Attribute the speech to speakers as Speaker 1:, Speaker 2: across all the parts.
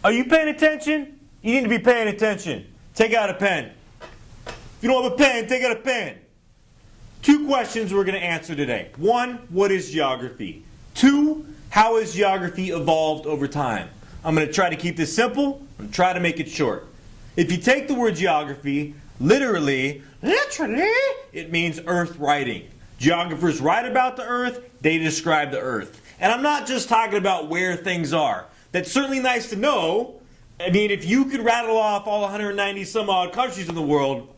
Speaker 1: Are you paying attention? You need to be paying attention. Take out a pen. If you don't have a pen, take out a pen. 2 questions we're going to answer today. 1, what is geography? 2, how has geography evolved over time? I'm going to try to keep this simple and try to make it short. If you take the word geography, literally, it means earth writing. Geographers write about the earth, they describe the earth. And I'm not just talking about where things are. That's certainly nice to know. I mean, if you could rattle off all 190 some odd countries in the world,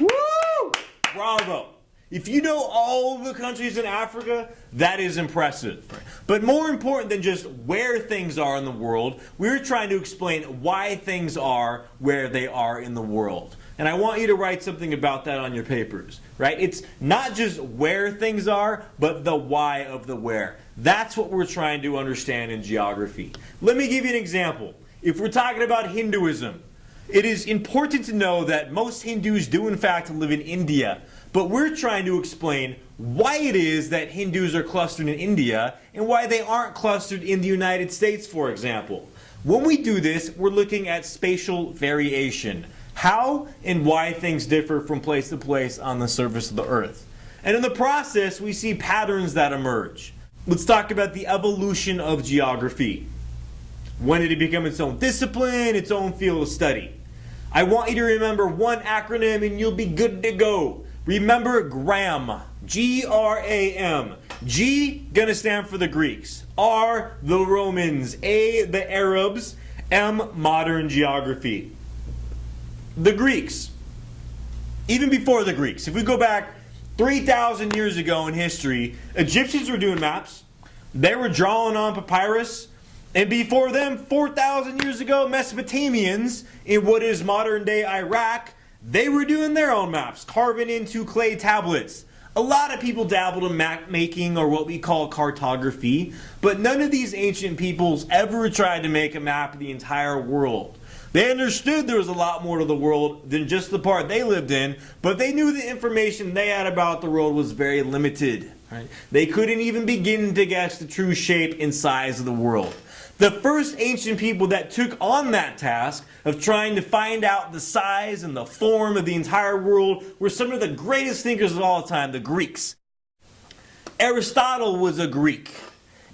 Speaker 1: woo! Bravo. If you know all the countries in Africa, that is impressive. But more important than just where things are in the world, we're trying to explain why things are where they are in the world. And I want you to write something about that on your papers, right? It's not just where things are, but the why of the where. That's what we're trying to understand in geography. Let me give you an example. If we're talking about Hinduism, it is important to know that most Hindus do in fact live in India, but we're trying to explain why it is that Hindus are clustered in India and why they aren't clustered in the United States, for example. When we do this, we're looking at spatial variation. How and why things differ from place to place on the surface of the earth. And in the process, we see patterns that emerge. Let's talk about the evolution of geography. When did it become its own discipline, its own field of study? I want you to remember one acronym and you'll be good to go. Remember GRAM. G-R-A-M. G, gonna stand for the Greeks. R, the Romans. A, the Arabs. M, modern geography. The Greeks. Even before the Greeks, if we go back 3,000 years ago in history, Egyptians were doing maps. They were drawing on papyrus. And before them, 4,000 years ago, Mesopotamians in what is modern day Iraq, they were doing their own maps, carving into clay tablets. A lot of people dabbled in map making, or what we call cartography, but none of these ancient peoples ever tried to make a map of the entire world. They understood there was a lot more to the world than just the part they lived in, but they knew the information they had about the world was very limited. Right? They couldn't even begin to guess the true shape and size of the world. The first ancient people that took on that task of trying to find out the size and the form of the entire world were some of the greatest thinkers of all time, the Greeks. Aristotle was a Greek.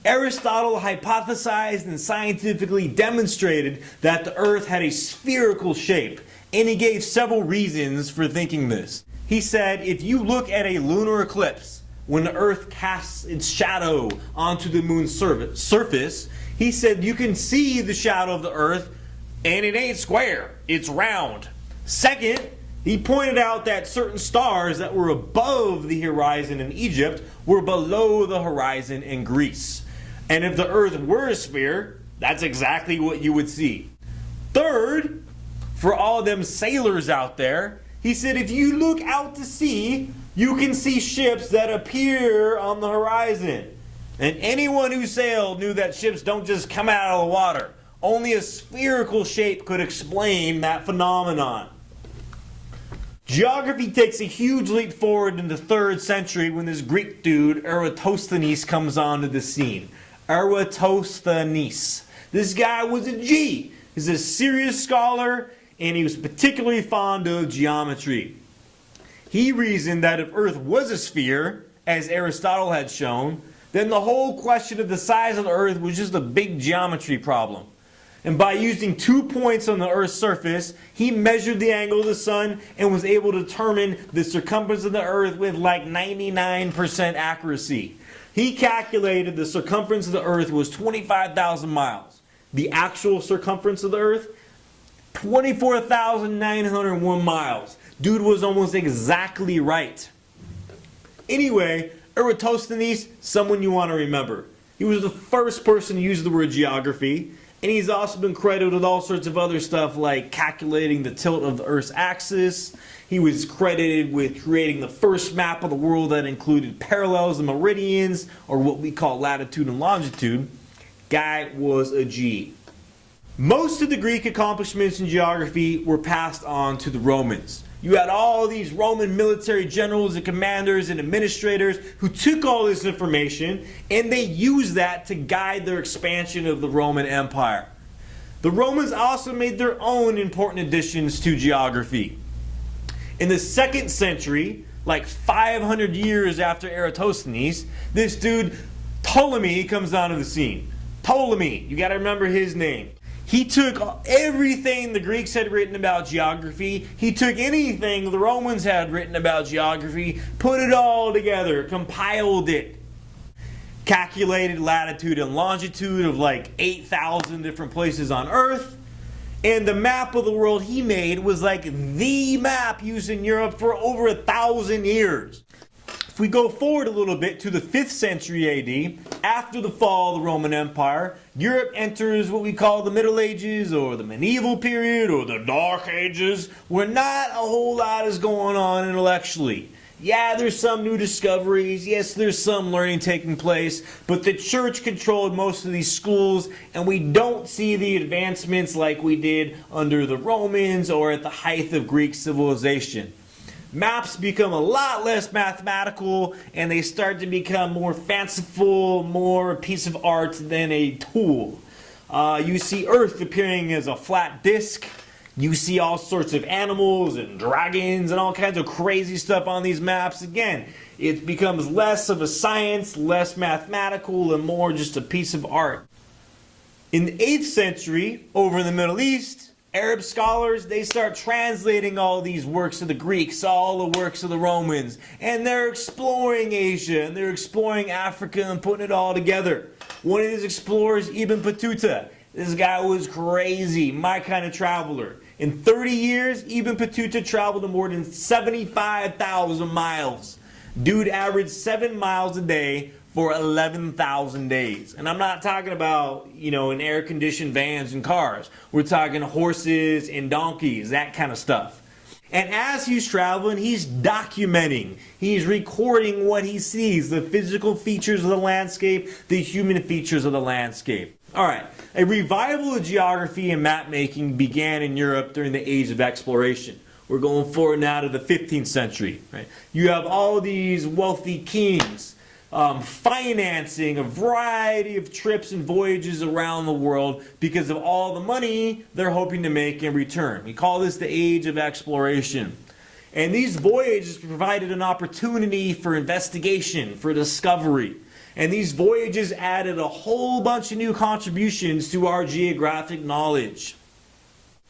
Speaker 1: Aristotle hypothesized and scientifically demonstrated that the earth had a spherical shape, and he gave several reasons for thinking this. He said, if you look at a lunar eclipse, when the earth casts its shadow onto the moon's surface, he said you can see the shadow of the earth, and it ain't square, it's round. Second, he pointed out that certain stars that were above the horizon in Egypt were below the horizon in Greece. And if the earth were a sphere, that's exactly what you would see. Third, for all them sailors out there, he said if you look out to sea, you can see ships that appear on the horizon. And anyone who sailed knew that ships don't just come out of the water. Only a spherical shape could explain that phenomenon. Geography takes a huge leap forward in the 3rd century when this Greek dude, Eratosthenes, comes onto the scene. Eratosthenes. This guy was a G. He's a serious scholar, and he was particularly fond of geometry. He reasoned that if Earth was a sphere, as Aristotle had shown, then the whole question of the size of the Earth was just a big geometry problem. And by using 2 points on the Earth's surface, he measured the angle of the sun and was able to determine the circumference of the Earth with like 99% accuracy. He calculated the circumference of the Earth was 25,000 miles. The actual circumference of the Earth, 24,901 miles. Dude was almost exactly right. Anyway, Eratosthenes, someone you want to remember. He was the first person to use the word geography, and he's also been credited with all sorts of other stuff like calculating the tilt of the Earth's axis. He was credited with creating the first map of the world that included parallels and meridians, or what we call latitude and longitude. Guy was a G. Most of the Greek accomplishments in geography were passed on to the Romans. You had all these Roman military generals and commanders and administrators who took all this information and they used that to guide their expansion of the Roman Empire. The Romans also made their own important additions to geography. In the 2nd century, like 500 years after Eratosthenes, this dude Ptolemy comes onto the scene. Ptolemy, you got to remember his name. He took everything the Greeks had written about geography, he took anything the Romans had written about geography, put it all together, compiled it. Calculated latitude and longitude of like 8,000 different places on Earth. And the map of the world he made was like the map used in Europe for over 1,000 years. If we go forward a little bit to the 5th century AD, after the fall of the Roman Empire, Europe enters what we call the Middle Ages or the medieval period or the Dark Ages, where not a whole lot is going on intellectually. Yeah, there's some new discoveries, yes, there's some learning taking place, but the church controlled most of these schools, and we don't see the advancements like we did under the Romans or at the height of Greek civilization. Maps become a lot less mathematical, and they start to become more fanciful, more a piece of art than a tool. You see Earth appearing as a flat disk. You see all sorts of animals and dragons and all kinds of crazy stuff on these maps. Again, it becomes less of a science, less mathematical, and more just a piece of art. In the 8th century, over in the Middle East, Arab scholars, they start translating all these works of the Greeks, all the works of the Romans, and they're exploring Asia, and they're exploring Africa and putting it all together. One of these explorers, Ibn Battuta, this guy was crazy, my kind of traveler. In 30 years, Ibn Battuta traveled to more than 75,000 miles. Dude averaged 7 miles a day for 11,000 days. And I'm not talking about, in air-conditioned vans and cars. We're talking horses and donkeys, that kind of stuff. And as he's traveling, he's documenting. He's recording what he sees, the physical features of the landscape, the human features of the landscape. All right, a revival of geography and map making began in Europe during the Age of Exploration. We're going forward now to the 15th century. Right? You have all these wealthy kings financing a variety of trips and voyages around the world because of all the money they're hoping to make in return. We call this the Age of Exploration. And these voyages provided an opportunity for investigation, for discovery. And these voyages added a whole bunch of new contributions to our geographic knowledge.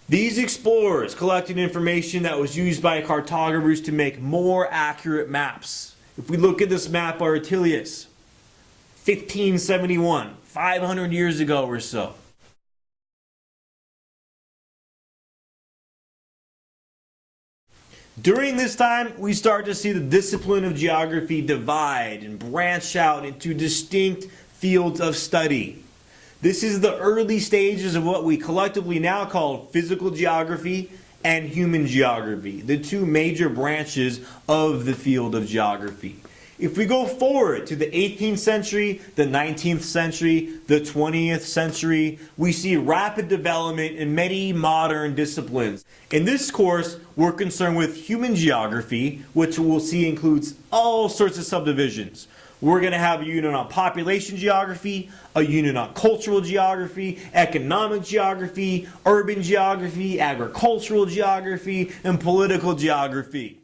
Speaker 1: These explorers collected information that was used by cartographers to make more accurate maps. If we look at this map by Ortelius, 1571, 500 years ago or so. During this time, we start to see the discipline of geography divide and branch out into distinct fields of study. This is the early stages of what we collectively now call physical geography and human geography, the two major branches of the field of geography. If we go forward to the 18th century, the 19th century, the 20th century, we see rapid development in many modern disciplines. In this course, we're concerned with human geography, which we'll see includes all sorts of subdivisions. We're going to have a unit on population geography, a unit on cultural geography, economic geography, urban geography, agricultural geography, and political geography.